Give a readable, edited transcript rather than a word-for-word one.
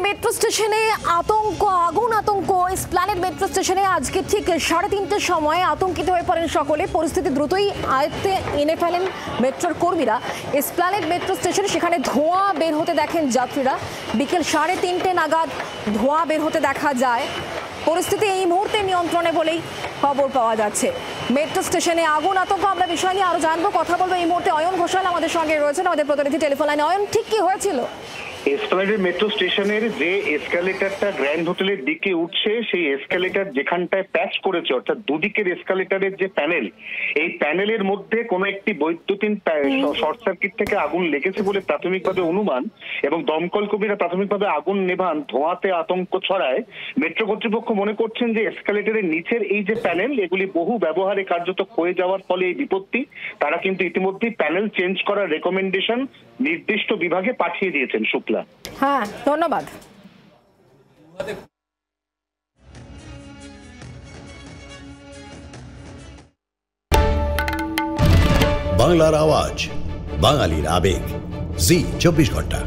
Metro স্টেশনে আতঙ্ক, আগুন আতঙ্ক। এসপ্ল্যানেড মেট্রো স্টেশনে আজকে ঠিক 3:30টার সময় আতঙ্কিত হয়ে পড়েন সকলে। পরিস্থিতি দ্রুতই আয়ত্তে এনে ফেলেন মেট্রোর কর্মীরা। এসপ্ল্যানেড মেট্রো স্টেশন, সেখানে ধোঁয়া বের হতে দেখেন যাত্রীরা। বিকেল 3:30 নাগাদ ধোঁয়া বের হতে দেখা যায়। পরিস্থিতি এই মুহূর্তে নিয়ন্ত্রণে বলেই খবর পাওয়া যাচ্ছে। মেট্রো স্টেশনে আগুন আতঙ্ক, আমরা বিষয় নিয়ে আরো জানবো, কথা বলবো। এই মুহূর্তে অয়ন ঘোষাল আমাদের সঙ্গে রয়েছেন, আমাদের প্রতিনিধি টেলিফোন লাইনে। অয়ন, ঠিক কি হয়েছিল? এসপ্ল্যানেড মেট্রো স্টেশনের যে এসকালেটরটা গ্র্যান্ড হোটেলের দিকে উঠছে, সেই এসকালেটর যেখানটায় প্যাচ করেছে, অর্থাৎ দুদিকের এসকালেটরের যে প্যানেল, এই প্যানেলের মধ্যে কোনো একটি বৈদ্যুতিন শর্ট সার্কিট থেকে আগুন লেগেছে বলে প্রাথমিকভাবে অনুমান, এবং দমকল কর্মীরা প্রাথমিকভাবে আগুন নেভান। ধোঁয়াতে আতঙ্ক ছড়ায়। মেট্রো কর্তৃপক্ষ মনে করছেন যে এসকালেটরের নিচের এই যে প্যানেল, এগুলি বহু ব্যবহারে কার্যত ক্ষয়ে যাওয়ার ফলে এই বিপত্তি। তারা কিন্তু ইতিমধ্যেই প্যানেল চেঞ্জ করার রেকমেন্ডেশন নির্দিষ্ট বিভাগে পাঠিয়ে দিয়েছেন। শুক্লা। হ্যাঁ, ধন্যবাদ। বাংলার আওয়াজ, বাঙালির আবেগ, জি 24 ঘন্টা।